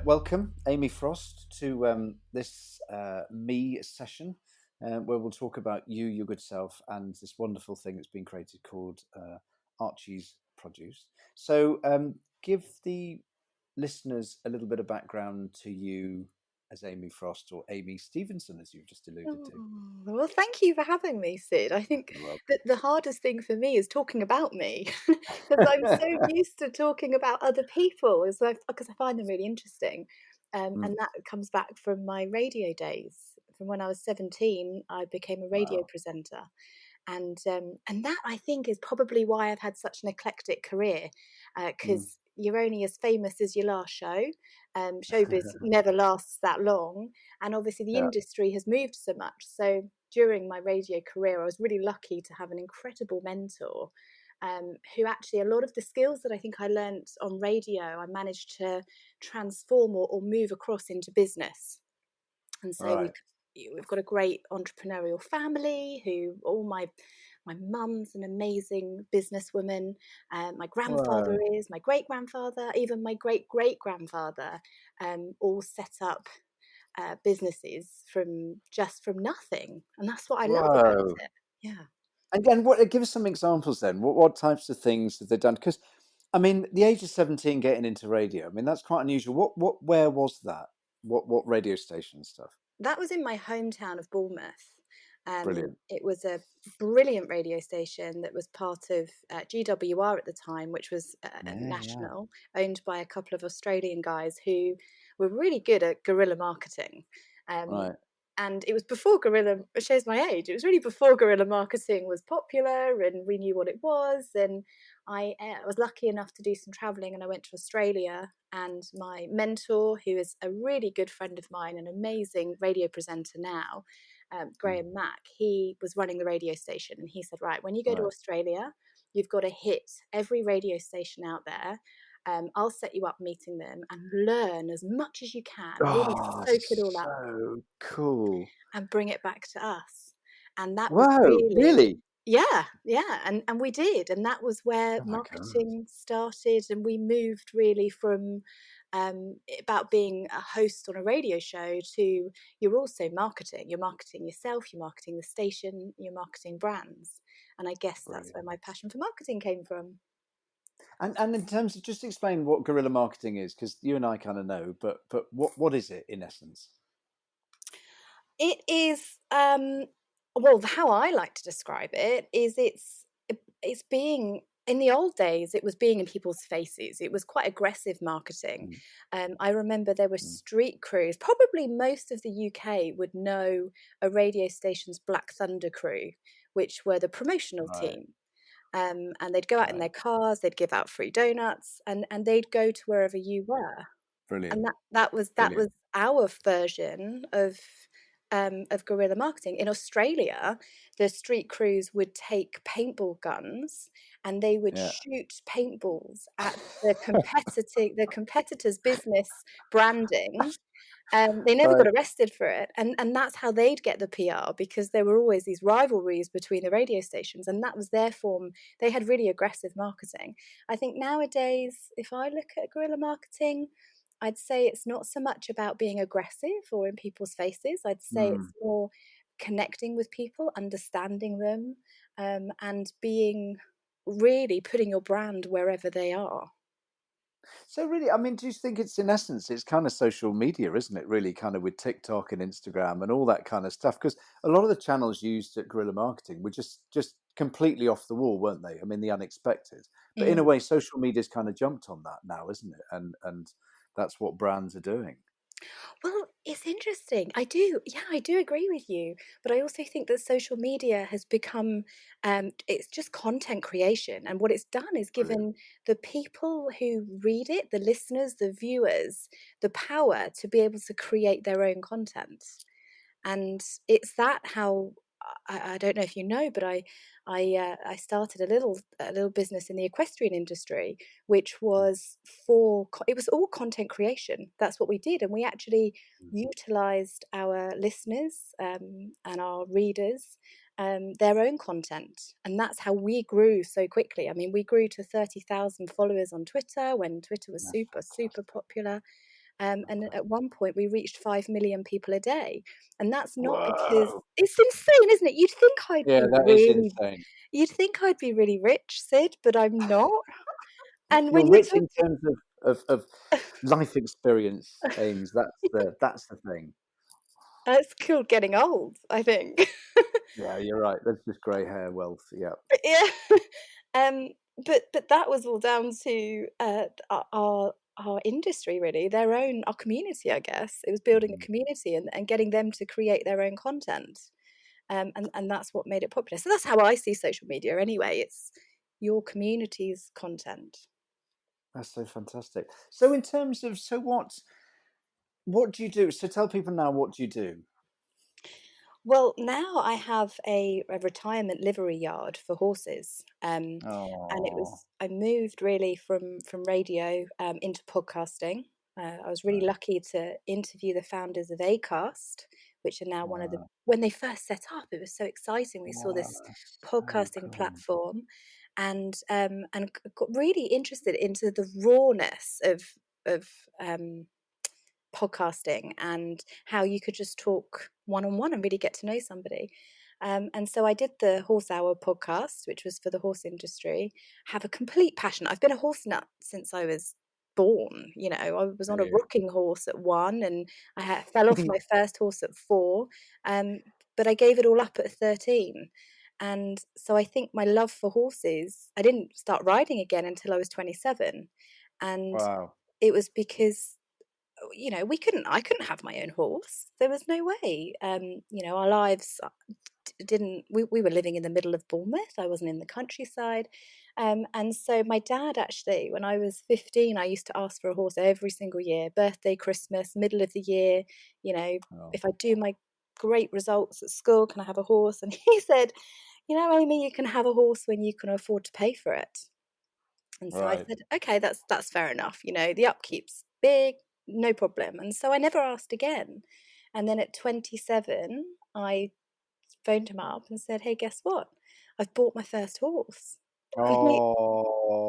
welcome, Amy Frost, to this me session where we'll talk about you, your good self, and this wonderful thing that's been created called Archie's Produce. So, give the listeners a little bit of background to you as Amy Frost or Amy Stevenson, as you've just alluded to. Well, thank you for having me, Sid. I think You're welcome. that the hardest thing for me is talking about me because I'm so used to talking about other people because I find them really interesting. Mm, And that comes back from my radio days. From when I was 17, I became a radio wow. presenter. And that I think is probably why I've had such an eclectic career, Mm. because you're only as famous as your last show. Showbiz never lasts that long, and obviously the Yeah. industry has moved so much. So during my radio career, I was really lucky to have an incredible mentor. Who actually, a lot of the skills that I think I learnt on radio, I managed to transform or move across into business. And so Right. we've got a great entrepreneurial family who all my mum's an amazing businesswoman. My grandfather Wow. is, my great grandfather, even my great great grandfather, all set up businesses from nothing, and that's what I love about Wow. it. Yeah. Again, give us some examples then. What types of things have they done? Because, I mean, the age of 17 getting into radio, I mean, that's quite unusual. Where was that? What radio station and stuff? That was in my hometown of Bournemouth. Brilliant. It was a brilliant radio station that was part of GWR at the time, which was Yeah. national, owned by a couple of Australian guys who were really good at guerrilla marketing. Um, Right. and it was before guerrilla, it shows my age, it was really before guerrilla marketing was popular and we knew what it was. And I was lucky enough to do some traveling, and I went to Australia, and my mentor, who is a really good friend of mine, an amazing radio presenter now, Mm. Graham Mack, he was running the radio station, and he said, right, when you go to Right. Australia, you've got to hit every radio station out there. I'll set you up meeting them and learn as much as you can, really Oh, soak it all up so cool. and bring it back to us. And that was Wow. really, Really? yeah, and we did, and that was where Oh my God. marketing started, and we moved really from about being a host on a radio show to you're also marketing. You're marketing yourself, you're marketing the station, you're marketing brands, and I guess that's where Brilliant. my passion for marketing came from. And in terms of, just explain what guerrilla marketing is, because you and I kind of know, but what is it in essence? It is, well, how I like to describe it is it's being in the old days, it was being in people's faces. It was quite aggressive marketing. Mm, I remember there were mm. street crews. Probably most of the UK would know a radio station's Black Thunder crew, which were the promotional Right. team. And they'd go out in Right. their cars, they'd give out free donuts, and they'd go to wherever you were. And Brilliant. that was Brilliant. our version of guerrilla marketing. In Australia, the street crews would take paintball guns and they would Yeah. shoot paintballs at the competitor's business branding. They never got Right. arrested for it, and that's how they'd get the PR, because there were always these rivalries between the radio stations, and that was their form. They had really aggressive marketing. I think nowadays, if I look at guerrilla marketing, I'd say it's not so much about being aggressive or in people's faces. I'd say it's Mm. more connecting with people, understanding them, and being really putting your brand wherever they are. So really, I mean, do you think it's, in essence, it's kind of social media, isn't it? Really, kind of with TikTok and Instagram and all that kind of stuff. Because a lot of the channels used at guerrilla marketing were just completely off the wall, weren't they? I mean, the unexpected. But in a Mm. way, social media's kind of jumped on that now, isn't it? And that's what brands are doing. Well, it's interesting. I do agree with you. But I also think that social media has become, it's just content creation. And what it's done is Brilliant. given the people who read it, the listeners, the viewers, the power to be able to create their own content. And it's that how I don't know if you know, but I started a little business in the equestrian industry, which was it was all content creation. That's what we did, and we actually Mm. utilized our listeners, and our readers, their own content, and that's how we grew so quickly. I mean, we grew to 30,000 followers on Twitter when Twitter was That's super fantastic. popular. And at one point we reached 5 million people a day. And that's not because Whoa. it's insane, isn't it? Yeah, that is insane. You'd think I'd be really rich, Sid, but I'm not. And You're when you rich talk, in terms of life experience, Ames. That's the thing. it's called getting old, I think. Yeah, you're right. That's just grey hair wealth. Yeah. Yeah. Um, but that was all down to our industry, really, our community, I guess. It was building a Mm. community and getting them to create their own content. And that's what made it popular. So that's how I see social media anyway. It's your community's content. That's so fantastic. So in terms of what do you do? So tell people now, what do you do? Well, now I have a retirement livery yard for horses, and Oh, I moved really from radio into podcasting. I was really right. lucky to interview the founders of Acast, which are now one of the, Wow. when they first set up, it was so exciting. We saw Wow, this that's so podcasting cool. platform, and got really interested into the rawness of um, podcasting and how you could just talk one on one and really get to know somebody. And so I did the HorseHour podcast, which was for the horse industry. Have a complete passion. I've been a horse nut since I was born. You know, I was on a Yeah. rocking horse at 1, and fell off my first horse at 4. Um, but I gave it all up at 13. And so I think my love for horses, I didn't start riding again until I was 27. And Wow. it was because I couldn't have my own horse. There was no way. Our lives didn't, we were living in the middle of Bournemouth. I wasn't in the countryside. And so my dad, actually, when I was 15, I used to ask for a horse every single year, birthday, Christmas, middle of the year. You know, Oh, if I do my great results at school, can I have a horse? And he said, Amy, you can have a horse when you can afford to pay for it. And so I right. said, okay, that's fair enough. The upkeep's big, no problem. And so I never asked again. And then at 27, I phoned him up and said, hey, guess what? I've bought my first horse. And he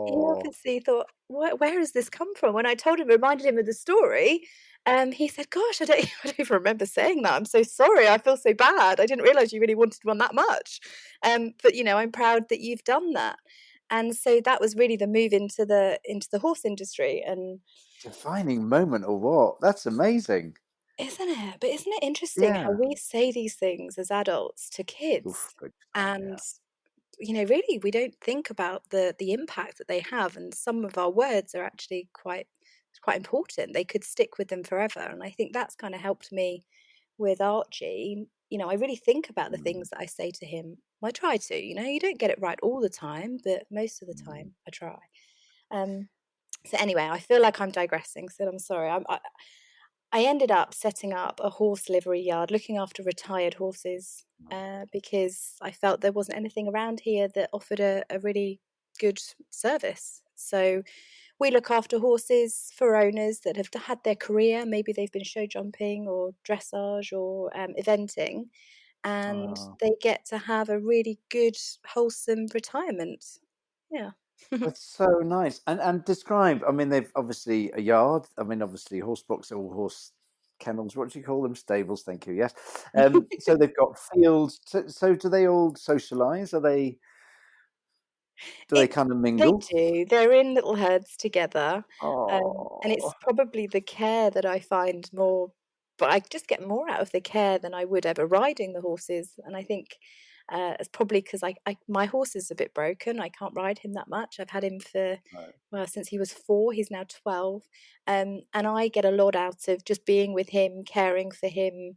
Oh, obviously thought, where has this come from? When I told him, reminded him of the story, he said, gosh, I don't even remember saying that. I'm so sorry. I feel so bad. I didn't realize you really wanted one that much. But I'm proud that you've done that. And so that was really the move into the horse industry. And defining moment or what? That's amazing. isn't it? But isn't it interesting how Yeah. we say these things as adults to Oof, kids? big time, And yeah. really we don't think about the impact that they have, and some of our words are actually quite important. They could stick with them forever, and I think that's kind of helped me with Archie. I really think about the Mm, things that I say to him. I try to. You don't get it right all the time, but most of the mm. time I try. um so anyway, I feel like I'm digressing, so I'm sorry. I ended up setting up a horse livery yard looking after retired horses, because I felt there wasn't anything around here that offered a really good service. So we look after horses for owners that have had their career. Maybe they've been show jumping or dressage or eventing, and Oh, they get to have a really good, wholesome retirement. Yeah. that's so nice. And describe, I mean, they've obviously a yard. I mean, obviously horse box or horse kennels. What do you call them? Stables. Thank you. Yes. So they've got fields. So do they all socialize? Do they It kind of They mingle? do. They're in little herds together, and Oh, it's probably the care that I find more. But I just get more out of the care than I would ever riding the horses, and I think it's probably because my horse is a bit broken. I can't ride him that much. I've had him for, right. well, since he was 4. He's now 12, and I get a lot out of just being with him, caring for him.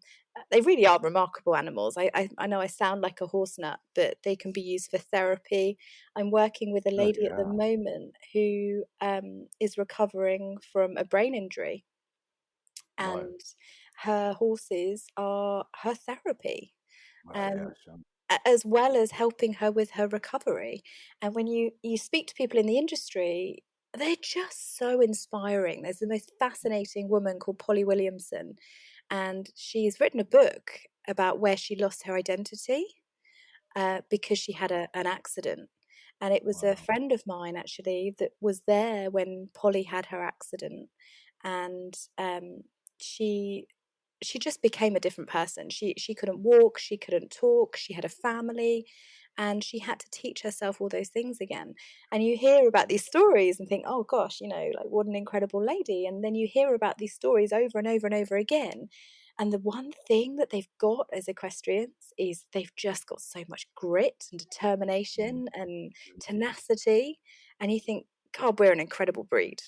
They really are remarkable animals. I know I sound like a horse nut, but they can be used for therapy. I'm working with a Oh, lady at the yeah. moment who is recovering from a brain injury, Right. and her horses are her therapy, Right. Yeah. um, Sure. as well as helping her with her recovery. And when you speak to people in the industry, they're just so inspiring. There's the most fascinating woman called Polly Williamson, and she's written a book about where she lost her identity, because she had an accident. And it was a Wow. friend of mine, actually, that was there when Polly had her accident. and she just became a different person. She couldn't walk, she couldn't talk, she had a family, and she had to teach herself all those things again. And you hear about these stories and think, oh gosh, like what an incredible lady. And then you hear about these stories over and over and over again. And the one thing that they've got as equestrians is they've just got so much grit and determination and tenacity. And you think, God, we're an incredible breed.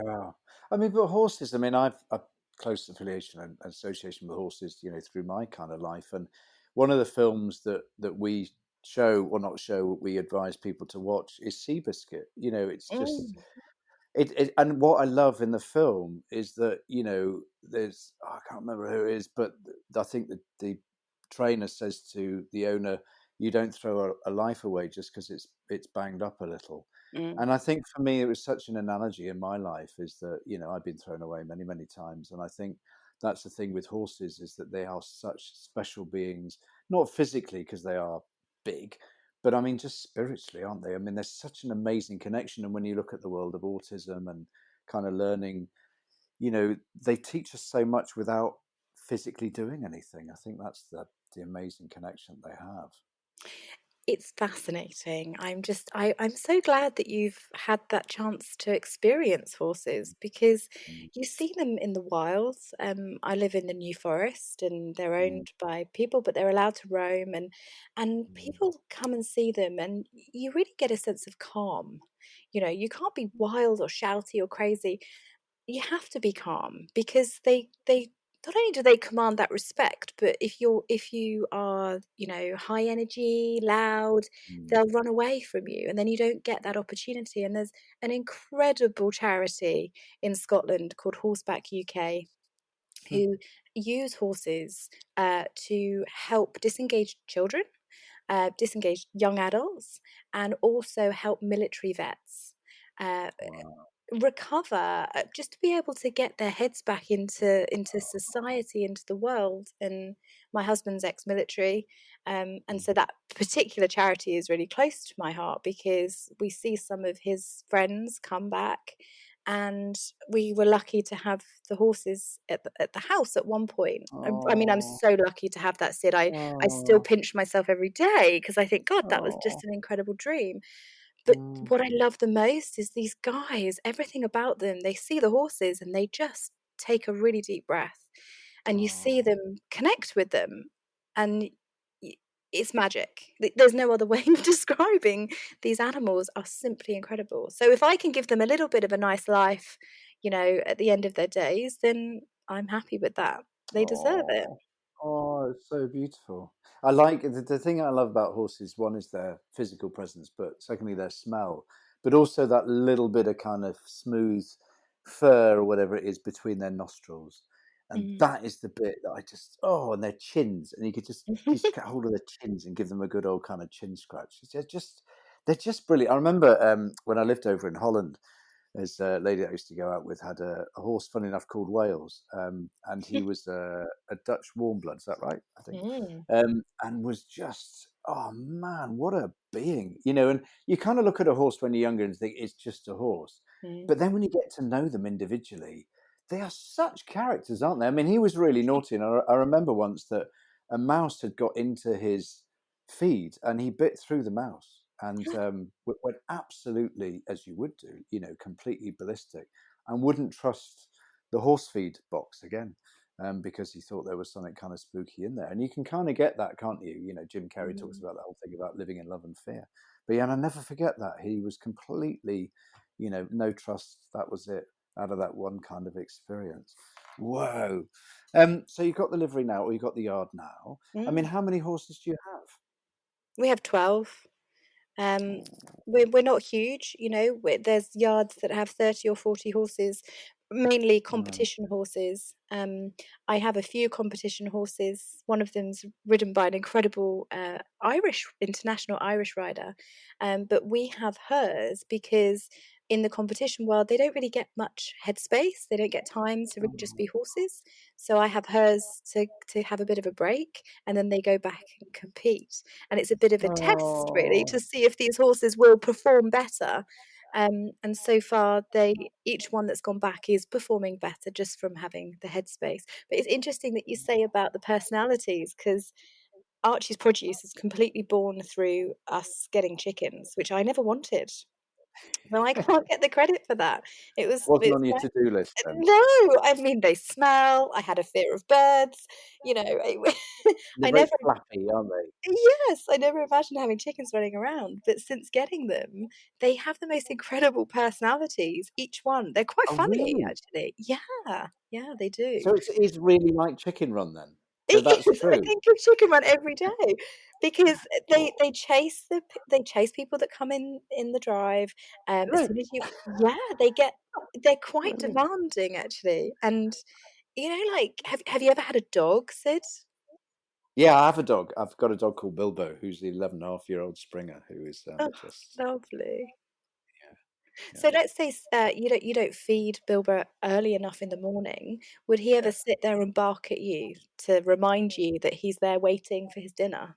Yeah. I mean, but horses, I mean, I've a close affiliation and association with horses, through my kind of life. And one of the films that we show, or not show, we advise people to watch is Seabiscuit. It's just Mm, it. And what I love in the film is that, there's, I can't remember who it is, but I think that the trainer says to the owner, "You don't throw a life away just because it's banged up a little." mm. And I think for me, it was such an analogy in my life, is that, I've been thrown away many, many times. And I think that's the thing with horses, is that they are such special beings, not physically because they are big, but I mean, just spiritually, aren't they? I mean, there's such an amazing connection. And when you look at the world of autism and kind of learning, they teach us so much without physically doing anything. I think that's the amazing connection they have. It's fascinating. I'm so glad that you've had that chance to experience horses, because Mm, you see them in the wild. I live in the New Forest, and they're mm, owned by people, but they're allowed to roam, and mm, people come and see them, and you really get a sense of calm. You can't be wild or shouty or crazy. You have to be calm, because they not only do they command that respect, but if you are, high energy, loud, mm. they'll run away from you, and then you don't get that opportunity. And there's an incredible charity in Scotland called Horseback UK, who use horses to help disengaged children, disengaged young adults, and also help military vets uh, Wow. recover, just to be able to get their heads back into society, into the world. And my husband's ex-military, and so that particular charity is really close to my heart, because we see some of his friends come back, and we were lucky to have the horses at the house at one point. I mean, I'm Oh, so lucky to have that, Sid. I still oh, pinch myself every day, because I think, God, that was oh, just an incredible dream. But mm, what I love the most is these guys, everything about them, they see the horses and they just take a really deep breath, and you see oh, them connect with them, and y it's magic. There's no other way of describing. These animals are simply incredible. So if I can give them a little bit of a nice life, at the end of their days, then I'm happy with that. They deserve it. oh, oh, it's so beautiful. I like the thing I love about horses. One is their physical presence, but secondly, their smell, but also that little bit of kind of smooth fur or whatever it is between their nostrils. And Mm. that is the bit that I just, and their chins. And you could just get hold of their chins and give them a good old kind of chin scratch. They're just brilliant. I remember when I lived over in Holland, there's a lady that I used to go out with had a horse, funny enough, called Wales, and he was a Dutch warm blood. Is that right? I think, Mm. and was just, oh man, what a being, And you kind of look at a horse when you're younger and think it's just a horse, Mm. but then when you get to know them individually, they are such characters, aren't they? I mean, he was really naughty, and I remember once that a mouse had got into his feed, and he bit through the mouse, and went absolutely, as you would do, completely ballistic, and wouldn't trust the horse feed box again, because he thought there was something kind of spooky in there. And you can kind of get that, can't you? Jim Carrey talks Mm. about that whole thing about living in love and fear. But yeah, and I never forget that. He was completely, no trust. That was it, out of that one kind of experience. Whoa. So you've got the livery now, or you've got the yard now. I mean, Mm. how many horses do you We have 12. Um, have? we're not huge, there's yards that have 30 or 40 horses, mainly Oh, competition horses. I have a few competition horses. One of them's ridden by an incredible international Irish rider. But we have hers because in the competition world, they don't really get much headspace. They don't get time to really just oh, be horses. So I have hers to have a bit of a break, and then they go back and compete. And it's a bit of a test, really, oh, to see if these horses will perform better. And so far, each one that's gone back is performing better just from having the headspace. But it's interesting that you say about the personalities, because Archie's produce is completely born through us getting chickens, which I never wanted. No, I can't get the credit for that. Wasn't It's on your my to-do list then. no, I mean, they smell. I had a fear of birds, you know, They're I very never flappy, aren't they? yes, I never imagined having chickens running around, but since getting them, they have the most incredible personalities, each one. They're quite Oh, funny, really? actually. Yeah, yeah, they do. So it is really like Chicken Run then? So It that's is, I true? think of chicken run every day because they chase people that come in the drive. As Right. soon as you yeah, they're quite demanding actually. And you know, like have you ever had a dog, Sid? Yeah, I have a dog. I've got a dog called Bilbo, who's the 11.5-year-old Springer, who is Oh, just lovely. yeah, So yeah, let's say you don't feed Bilbo early enough in the morning. Would he ever yeah. sit there and bark at you to remind you that he's there waiting for his dinner?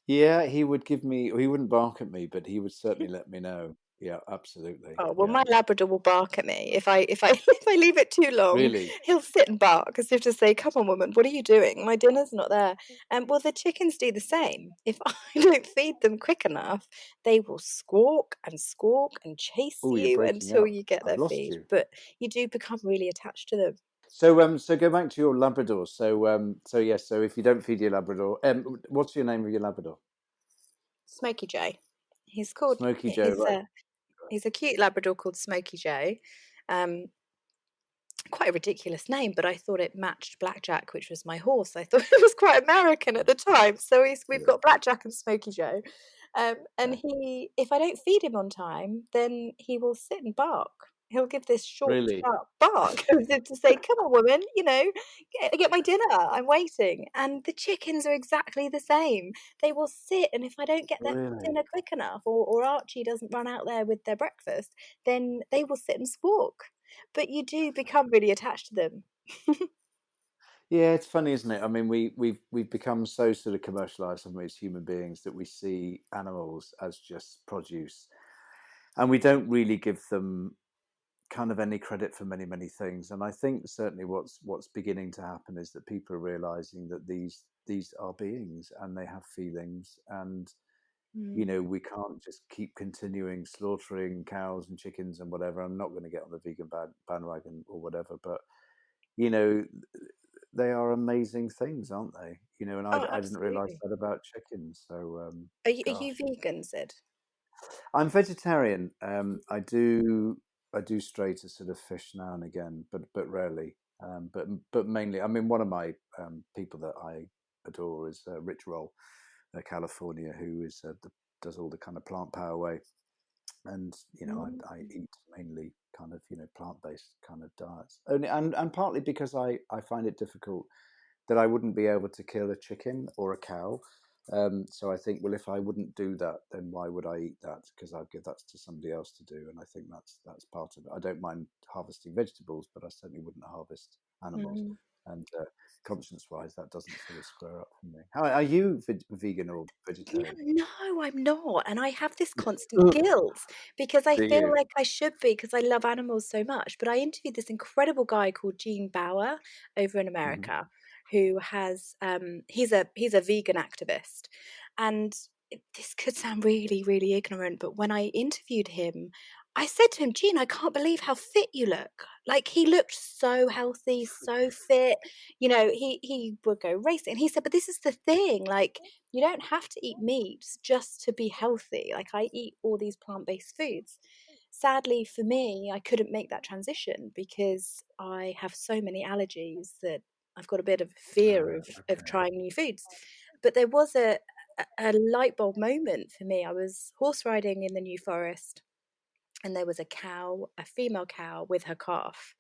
Yeah, he would give me. He wouldn't bark at me, but he would certainly let me know. Yeah, absolutely. Oh, well, Yeah, my Labrador will bark at me if I if I leave it too long. really. He'll sit and bark as if to say, "Come on, woman, what are you doing? My dinner's not there." Well, the chickens do the same. If I don't feed them quick enough, they will squawk and chase Oh, you're you breaking until up. you get I've their lost feed. you. But you do become really attached to them. So go back to your Labrador. So yes. So if you don't feed your Labrador, what's your name of your Labrador? Smokey Joe. He's called. Smoky Joe, right? He's a cute Labrador called Smokey Joe. Um, Quite a ridiculous name, but I thought it matched Blackjack, which was my horse. I thought it was quite American at the time. So we've Yeah, got Blackjack and Smokey Joe. And yeah. if I don't feed him on time, then he will sit and bark. He'll give this short, Really, sharp bark as if to say, "Come on, woman, get my dinner. I'm waiting." And the chickens are exactly the same. They will sit, and if I don't get their really. dinner quick enough, or Archie doesn't run out there with their breakfast, then they will sit and squawk. But you do become really attached to them. Yeah, it's funny, isn't it? I mean, we've become so sort of commercialized, haven't we, as human beings, that we see animals as just produce, and we don't really give them kind of any credit for many things. And I think certainly what's beginning to happen is that people are realizing that these are beings and they have feelings, and Mm. we can't just keep continuing slaughtering cows and chickens and whatever. I'm not going to get on the vegan bandwagon or whatever, but you know they are amazing things, aren't they? And Oh, I didn't realize absolutely. that about chickens. So Are you gosh, vegan, Sid? I'm vegetarian. I do stray to sort of fish now and again, but rarely. But mainly, I mean, one of my people that I adore is Rich Roll, California, who does all the kind of plant power way, and Mm. I eat mainly kind of plant based kind of diets, and partly because I find it difficult that I wouldn't be able to kill a chicken or a cow. So I think, well, if I wouldn't do that, then why would I eat that? Because I'd give that to somebody else to do, and I think that's part of it. I don't mind harvesting vegetables, but I certainly wouldn't harvest animals. Mm. And conscience-wise, that doesn't sort of square up for me. How are you, vegan or Yeah, vegetarian? no, I'm not. And I have this constant Do guilt because I feel you? like I should be because I love animals so much. But I interviewed this incredible guy called Gene Bauer over in Hmm. America who has he's a vegan activist. And this could sound really, really ignorant, but when I interviewed him, I said to him, Gene, I can't believe how fit you look. Like he looked so healthy, so fit. He would go racing. And he said, but this is the thing, like you don't have to eat meat just to be healthy. Like I eat all these plant-based foods. Sadly for me, I couldn't make that transition because I have so many allergies that I've got a bit of fear of Okay. trying new foods. But there was a light bulb moment for me. I was horse riding in the New Forest and there was a cow, a female cow with her calf.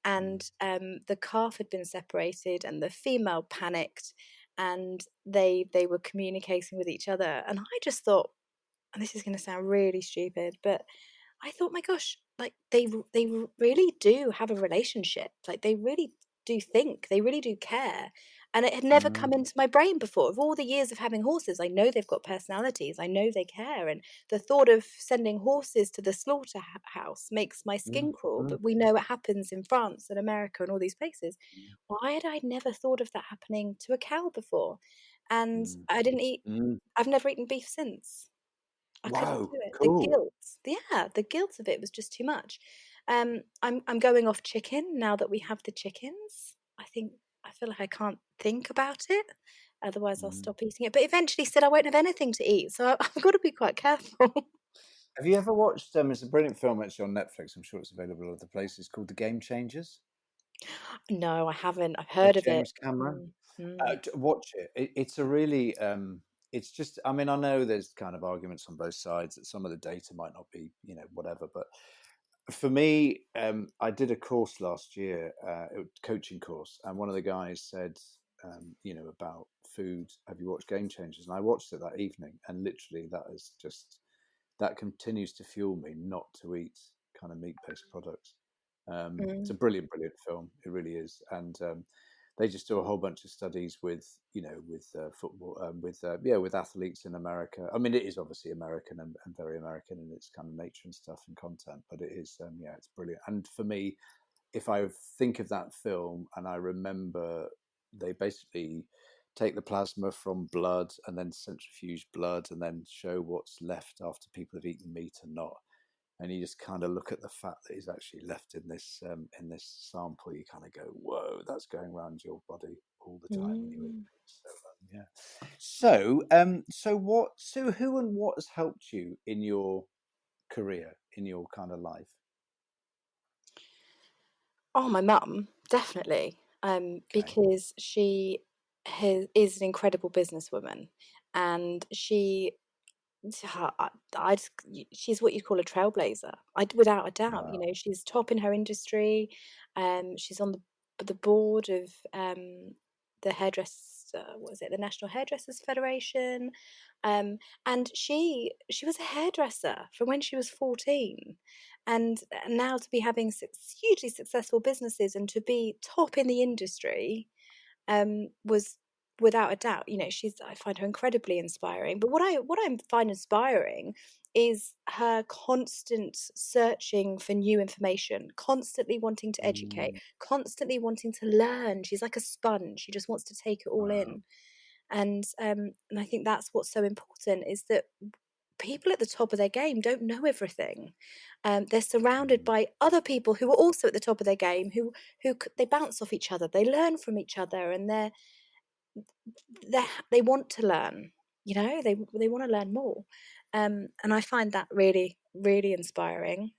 And the calf had been separated and the female panicked and they were communicating with each other. And I just thought, and this is going to sound really stupid, but I thought, my gosh, like they really do have a relationship. Like they really do think, they really do care. And it had never come Mm, into my brain before. Of all the years of having horses, I know they've got personalities. I know they care. And the thought of sending horses to the slaughterhouse makes my skin crawl. mm, But we know it happens in France and America and all these places. Why had I never thought of that happening to a cow before? And mm, I didn't eat, mm. I've never eaten beef since. I couldn't Wow, do it. The cool. guilt. Yeah, the guilt of it was just too much. I'm going off chicken now that we have the chickens. I feel like I can't think about it, otherwise I'll Mm. stop eating it. But eventually said I won't have anything to eat, so I've got to be quite careful. Have you ever watched? It's a brilliant film actually on Netflix. I'm sure it's available in other places. Called The Game Changers No, I haven't. I've with heard of it. James Cameron. Mm, mm, Watch it. It's a really. It's just. I mean, I know there's kind of arguments on both sides that some of the data might not be, whatever. But for me, I did a course last year, a coaching course, and one of the guys said, about food. Have you watched Game Changers? And I watched it that evening, and literally that continues to fuel me not to eat kind of meat-based products. It's a mm, brilliant, brilliant film. It really is, and they just do a whole bunch of studies with, with football, with athletes in America. I mean, it is obviously American and very American in its kind of nature and stuff and content, but it is, it's brilliant. And for me, if I think of that film and I remember, they basically take the plasma from blood and then centrifuge blood and then show what's left after people have eaten meat and not. And you just kind of look at the fat that is actually left in this sample. You kind of go, "Whoa, that's going around your body all the time when you eat." mm. So yeah. So who and what has helped you in your career, in your kind of life? Oh, my mum, definitely, Okay. because she is an incredible businesswoman, and I just she's what you call a trailblazer. Without a doubt, Wow. she's top in her industry. She's on the board of the what is it, the National Hairdressers Federation, and she was a hairdresser from when she was 14, and now to be having hugely successful businesses and to be top in the industry was without a doubt, I find her incredibly inspiring. But what I find inspiring is her constant searching for new information, constantly wanting to educate, Mm, constantly wanting to learn. She's like a sponge. She just wants to take it all wow. in. And I think that's what's so important, is that people at the top of their game don't know everything. They're surrounded Mm, by other people who are also at the top of their game, they bounce off each other, they learn from each other, and they want to learn. They want to learn more, and I find that really, really inspiring.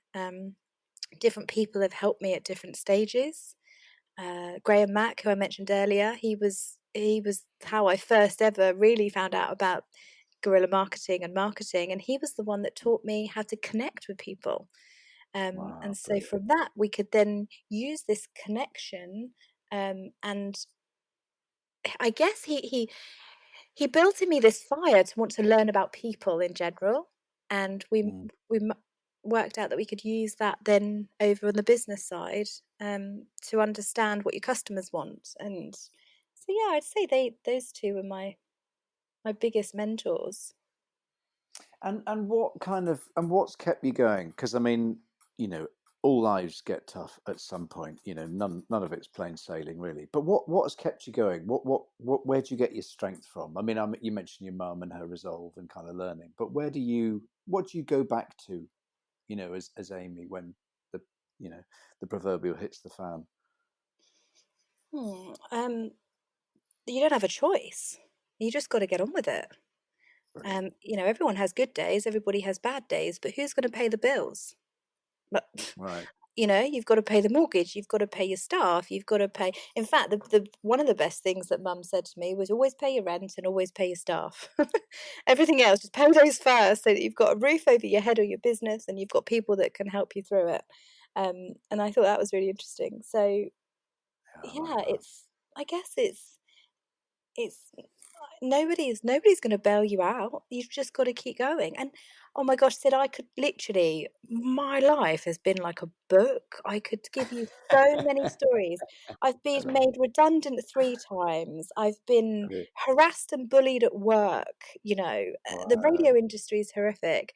Different people have helped me at different stages. Graham Mack, who I mentioned earlier, he was how I first ever really found out about guerrilla marketing, and he was the one that taught me how to connect with people. And wow. so Brilliant. from that, we could then use this connection, and I guess he built in me this fire to want to learn about people in general, and Mm. we worked out that we could use that then over on the business side, to understand what your customers want. And so yeah, I'd say those two were my biggest mentors. And what's kept you going? Because I mean, you know, all lives get tough at some point. None of it's plain sailing, really. But what has kept you going? Where do you get your strength from? I mean, you mentioned your mum and her resolve and kind of learning, but what do you go back to? As Amy, when the you know the proverbial hits the fan. Hmm. You don't have a choice. You just got to get on with it. Brilliant. Everyone has good days, everybody has bad days, but who's going to pay the bills? But Right. you've got to pay the mortgage, you've got to pay your staff, you've got to pay. In fact, the one of the best things that Mum said to me was always pay your rent and always pay your staff. Everything else, just pay those first, so that you've got a roof over your head or your business, and you've got people that can help you through it. And I thought that was really interesting. So Yeah, I like yeah, that. I guess it's nobody's going to bail you out. You've just got to keep going. And Oh my gosh, Sid, I could literally, my life has been like a book. I could give you so many stories. I've been made redundant 3 times. I've been Brilliant. harassed and bullied at work. The Wow. radio industry is horrific.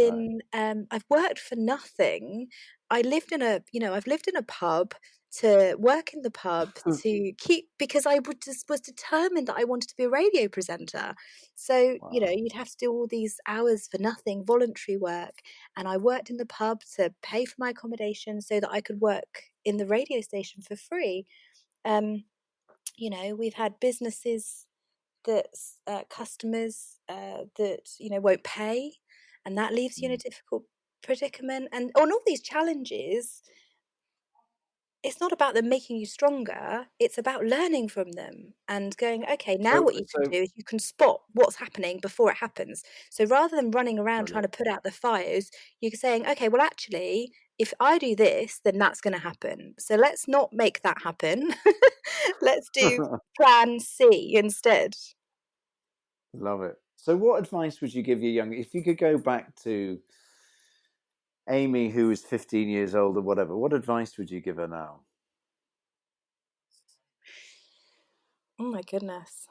Right. I've worked for nothing. I've lived in a pub to work in the pub to keep, because I was determined that I wanted to be a radio presenter. So, Wow. you'd have to do all these hours for nothing, voluntary work. And I worked in the pub to pay for my accommodation so that I could work in the radio station for free. Um, we've had businesses that customers that, won't pay, and that leaves you in a Mm. difficult predicament. And on all these challenges, it's not about them making you stronger, it's about learning from them and going, okay, now So what you can so do is you can spot what's happening before it happens. So rather than running around trying brilliant. to put out the fires, you're saying, okay, well, actually, if I do this, then that's going to happen. So let's not make that happen. Let's do plan C instead. Love it. So what advice would you give your young, if you could go back to Amy, who was 15 years old or whatever, what advice would you give her now? Oh my goodness.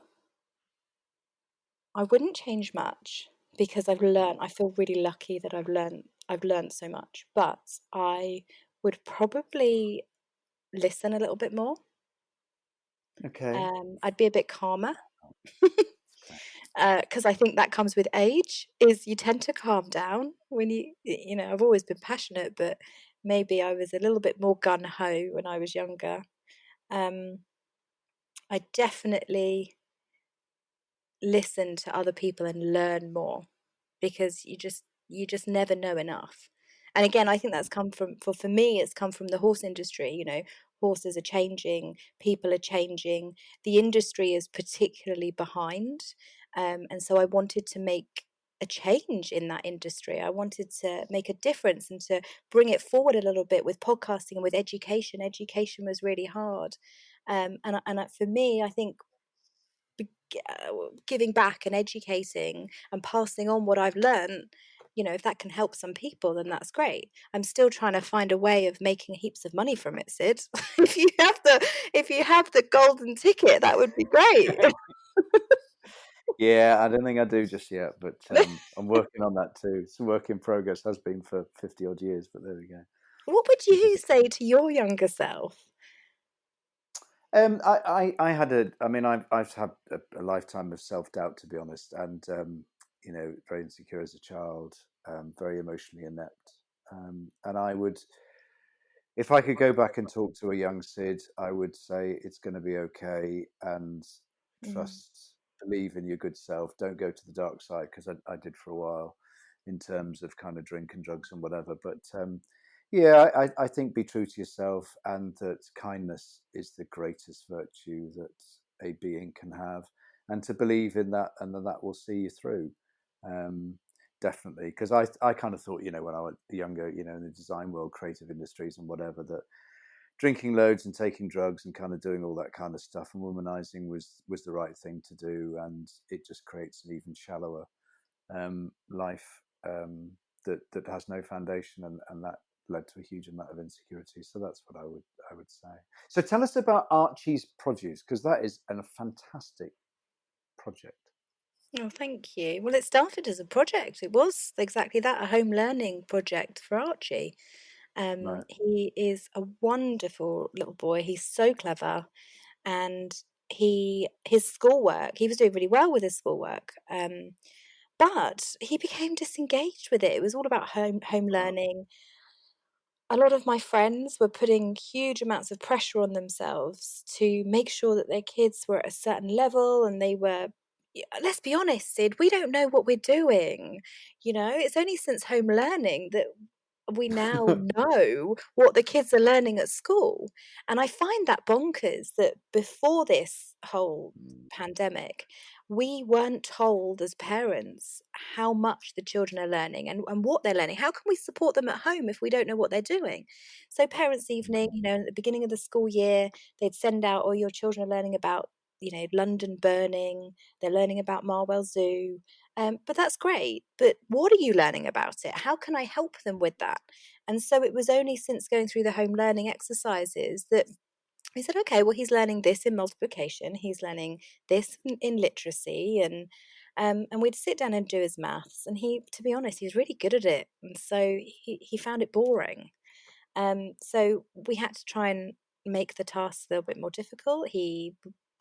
I wouldn't change much because I feel really lucky that I've learned so much, but I would probably listen a little bit more. Okay. I'd be a bit calmer Okay. because I think that comes with age. Is you tend to calm down when I've always been passionate, but maybe I was a little bit more gun ho when I was younger. Um, I definitely listen to other people and learn more because you just never know enough. And again, I think that's come from for me, it's come from the horse industry. Horses are changing, people are changing, the industry is particularly behind. And so I wanted to make a change in that industry. I wanted to make a difference and to bring it forward a little bit with podcasting and with education. Education was really hard. For me, I think giving back and educating and passing on what I've learned, if that can help some people, then that's great. I'm still trying to find a way of making heaps of money from it, Sid. If you have the golden ticket, that would be great. Yeah, I don't think I do just yet, but I'm working on that too. It's a work in progress, has been for 50 odd years, but there we go. What would Keep us. you say to your younger self? I had I mean, I've had a lifetime of self-doubt, to be honest, and very insecure as a child, very emotionally inept, and I would, if I could go back and talk to a young Sid, I would say it's going to be okay, and Mm, trust, believe in your good self. Don't go to the dark side, because I did for a while, in terms of kind of drink and drugs and whatever. But yeah, I think be true to yourself, and that kindness is the greatest virtue that a being can have, and to believe in that, and that will see you through. Um, Definitely, because I kind of thought, when I was younger, in the design world, creative industries and whatever, that drinking loads and taking drugs and kind of doing all that kind of stuff and womanizing was the right thing to do, and it just creates an even shallower life, that has no foundation, and that led to a huge amount of insecurity. So that's what I would say. So tell us about Archie's produce, because that is a fantastic project. Oh, thank you. Well, it started as a project. It was exactly that, a home learning project for Archie. Right. He is a wonderful little boy. He's so clever, and his schoolwork, he was doing really well with his schoolwork. But he became disengaged with it. It was all about home Wow. learning. A lot of my friends were putting huge amounts of pressure on themselves to make sure that their kids were at a certain level, and they were, let's be honest, Sid, we don't know what we're doing. It's only since home learning that we now know what the kids are learning at school. And I find that bonkers that before this whole pandemic, we weren't told as parents how much the children are learning and what they're learning. How can we support them at home if we don't know what they're doing? So, parents' evening, at the beginning of the school year, they'd send out, oh, your children are learning about, London burning, they're learning about Marwell Zoo. But that's great. But what are you learning about it? How can I help them with that? And so it was only since going through the home learning exercises that we said, okay, well, he's learning this in multiplication, he's learning this in literacy, and we'd sit down and do his maths. And he, to be honest, he was really good at it, and so he found it boring. So we had to try and make the tasks a little bit more difficult. He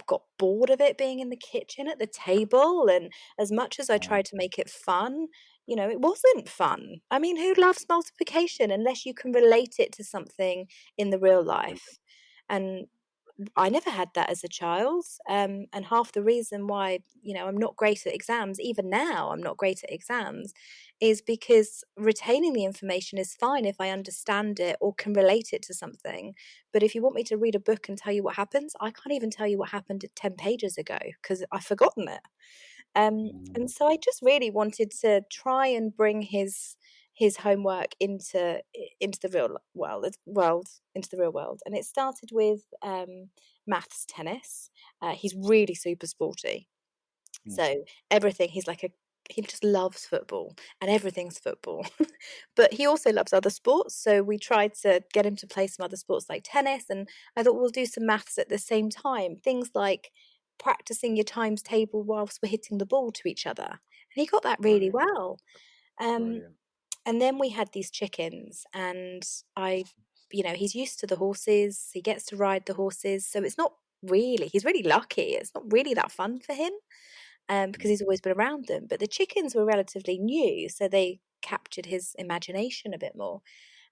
got bored of it being in the kitchen at the table, and as much as I tried to make it fun, it wasn't fun. I mean, who loves multiplication unless you can relate it to something in the real life? And I never had that as a child. And half the reason why, I'm not great at exams, even now I'm not great at exams, is because retaining the information is fine if I understand it or can relate it to something. But if you want me to read a book and tell you what happens, I can't even tell you what happened 10 pages ago because I've forgotten it. And so I just really wanted to try and bring his homework into the real into the real world. And it started with maths tennis. He's really super sporty. So everything, he just loves football and everything's football. But he also loves other sports. So we tried to get him to play some other sports like tennis. And I thought we'll do some maths at the same time. Things like practicing your times table whilst we're hitting the ball to each other. And he got that really well. Um, Brilliant. and then we had these chickens, and he's used to the horses. He gets to ride the horses. So he's really lucky. It's not really that fun for him because he's always been around them. But the chickens were relatively new, so they captured his imagination a bit more.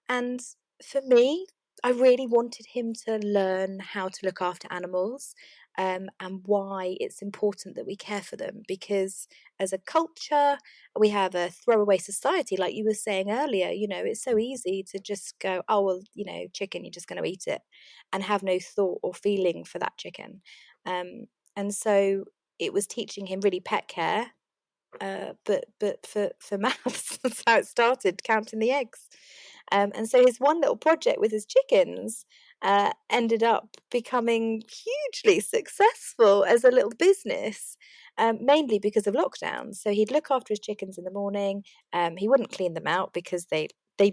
And for me, I really wanted him to learn how to look after animals, and why it's important that we care for them. Because as a culture, we have a throwaway society, like you were saying earlier. It's so easy to just go, oh, well, chicken, you're just going to eat it, and have no thought or feeling for that chicken. And so it was teaching him really pet care, but for maths. That's how it started, counting the eggs. And so his one little project with his chickens ended up becoming hugely successful as a little business, mainly because of lockdown. So he'd look after his chickens in the morning. He wouldn't clean them out because they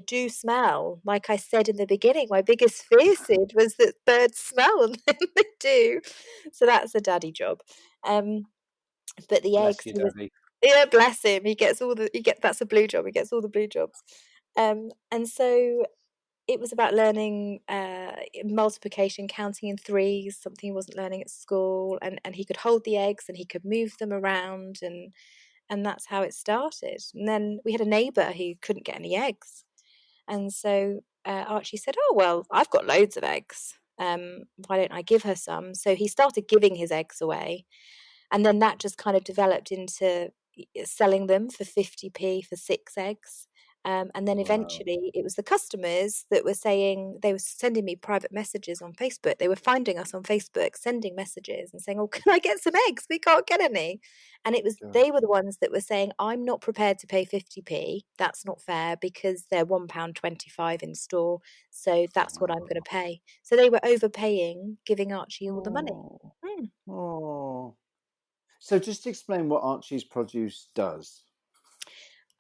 do smell. Like I said in the beginning, my biggest fear, Sid, was that birds smell, and they do. So that's a daddy job. But the Bless eggs, you, he was, Daddy. yeah, bless him. That's a blue job. He gets all the blue jobs. And so it was about learning multiplication, counting in threes, something he wasn't learning at school, and he could hold the eggs and he could move them around, and that's how it started. And then we had a neighbour who couldn't get any eggs, and so Archie said, "Oh well, I've got loads of eggs. Why don't I give her some?" So he started giving his eggs away, and then that just kind of developed into selling them for 50p for 6 eggs. And then Wow. eventually it was the customers that were saying, they were sending me private messages on Facebook. They were finding us on Facebook, sending messages and saying, "Oh, can I get some eggs? We can't get any." And they were the ones that were saying, "I'm not prepared to pay 50p. That's not fair because they're £1.25 in store. So that's what I'm going to pay." So they were overpaying, giving Archie all the money. Oh. Hmm. Oh. So just explain what Archie's Produce does.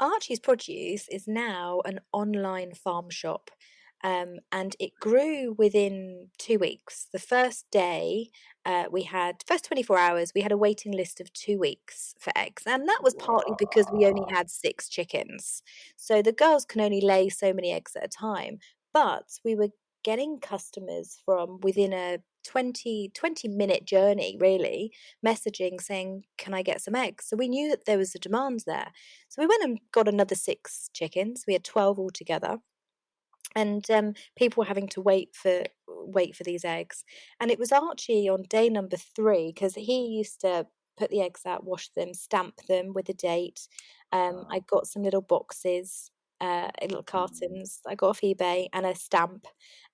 Archie's Produce is now an online farm shop, and it grew within 2 weeks. The first day, first 24 hours, we had a waiting list of 2 weeks for eggs, and that was partly because we only Wow. had 6 chickens. So the girls can only lay so many eggs at a time, but we were getting customers from within a 20 minute journey, really, messaging saying, "Can I get some eggs?" So we knew that there was a demand there. So we went and got another 6 chickens. We had 12 altogether, and people were having to wait for these eggs. And it was Archie on day number 3, because he used to put the eggs out, wash them, stamp them with a date. I got some little boxes, little cartons I got off eBay, and a stamp.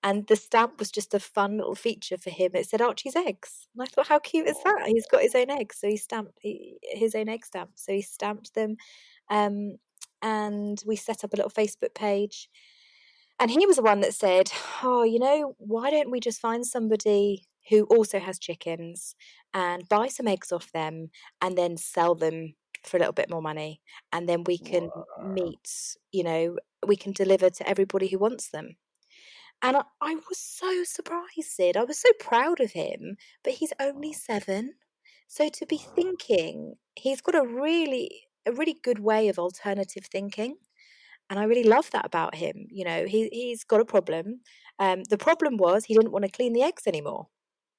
And the stamp was just a fun little feature for him. It said Archie's eggs. And I thought, how cute is that? He's got his own eggs. So he stamped his own egg stamp. So he stamped them. Um, and we set up a little Facebook page. And he was the one that said, "Oh, why don't we just find somebody who also has chickens and buy some eggs off them and then sell them for a little bit more money, and then we can Wow. meet, we can deliver to everybody who wants them. And I was so surprised, Sid. I was so proud of him, but he's only Wow. 7. So to be Wow. thinking, he's got a really good way of alternative thinking. And I really love that about him. He's got a problem. The problem was he didn't want to clean the eggs anymore.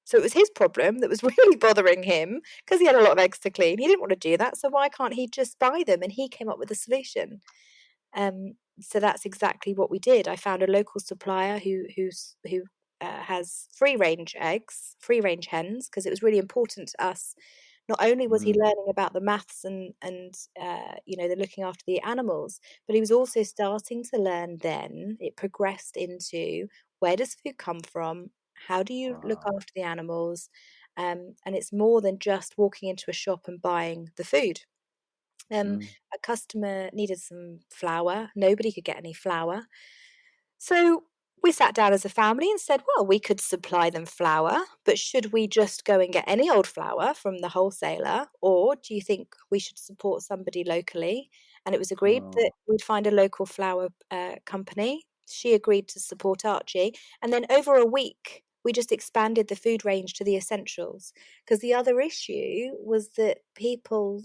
So it was his problem that was really bothering him because he had a lot of eggs to clean. He didn't want to do that. So why can't he just buy them? And he came up with a solution. So that's exactly what we did. I found a local supplier who has free range eggs, free range hens, because it was really important to us. Not only was he Mm. learning about the maths and the looking after the animals, but he was also starting to learn. Then it progressed into, where does food come from? How do you look Wow. after the animals? And it's more than just walking into a shop and buying the food. Mm. A customer needed some flour. Nobody could get any flour. So we sat down as a family and said, well, we could supply them flour, but should we just go and get any old flour from the wholesaler? Or do you think we should support somebody locally? And it was agreed that Oh. we'd find a local flour company. She agreed to support Archie. And then over a week, we just expanded the food range to the essentials, because the other issue was that people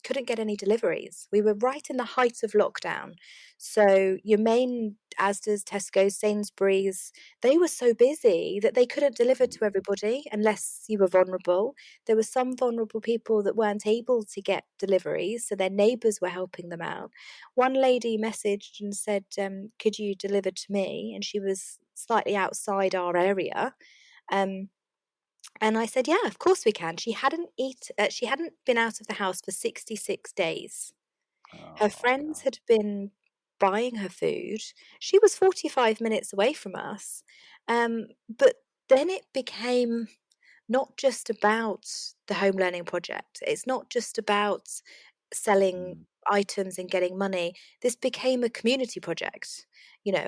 couldn't get any deliveries. We were right in the height of lockdown. So your main Asda's, Tesco's, Sainsbury's, they were so busy that they couldn't deliver to everybody unless you were vulnerable. There were some vulnerable people that weren't able to get deliveries, so their neighbours were helping them out. One lady messaged and said, could you deliver to me? And she was slightly outside our area. Um, and I said, yeah, of course we can. She hadn't been out of the house for 66 days. Her Oh, friends God. had been buying her food. She was 45 minutes away from us. But then it became not just about the home learning project. It's not just about selling Mm. items and getting money. This became a community project.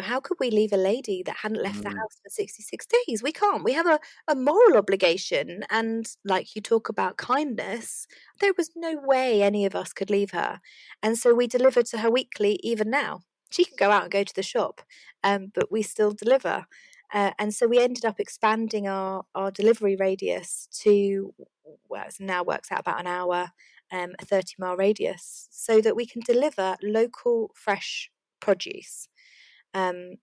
How could we leave a lady that hadn't left the Mm. house for 66 days? We can't. We have a moral obligation. And like you talk about kindness, there was no way any of us could leave her. And so we deliver to her weekly, even now. She can go out and go to the shop, but we still deliver. And so we ended up expanding our delivery radius to, well, it now works out about an hour, a 30-mile radius, so that we can deliver local fresh produce. Um,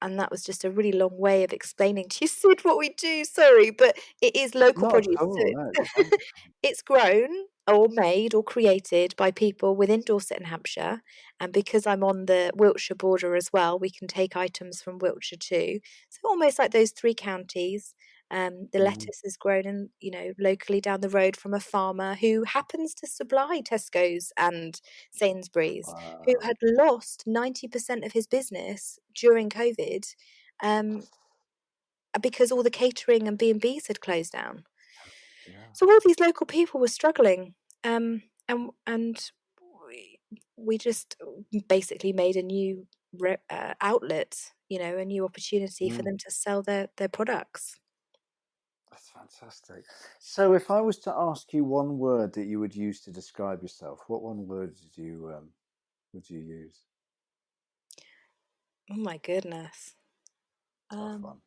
and that was just a really long way of explaining to you, Sid, what we do. Sorry, but it is local Not produce. at all. No, it's So fun. it's grown or made or created by people within Dorset and Hampshire. And because I'm on the Wiltshire border as well, we can take items from Wiltshire too. So almost like those 3 counties. The Mm. lettuce is grown in, locally down the road from a farmer who happens to supply Tesco's and Sainsbury's, who Wow. had lost 90% of his business during COVID, um, because all the catering and B&Bs had closed down. Yeah. So all these local people were struggling, and we just basically made a new outlet, a new opportunity for Mm. them to sell their products. That's fantastic. So, if I was to ask you one word that you would use to describe yourself, what one word would you use? Oh my goodness. Tough Um, one.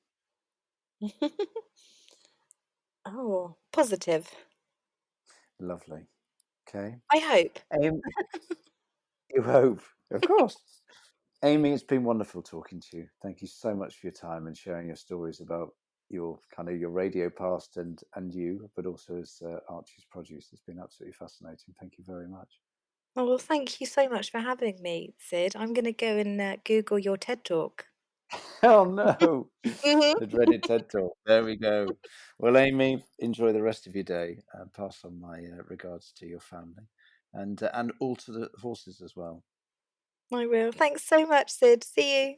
oh, positive. Lovely. Okay. I hope. Amy, you hope, of course. Amy, it's been wonderful talking to you. Thank you so much for your time and sharing your stories about your radio past and you, but also as Archie's produce. It's been absolutely fascinating. Thank you very much. Oh, well, thank you so much for having me, Sid. I'm going to go and Google your TED Talk. Oh no, Mhm. the dreaded TED Talk. There we go. Well, Amy, enjoy the rest of your day. Pass on my regards to your family, and all to the horses as well. I will. Thanks so much, Sid. See you.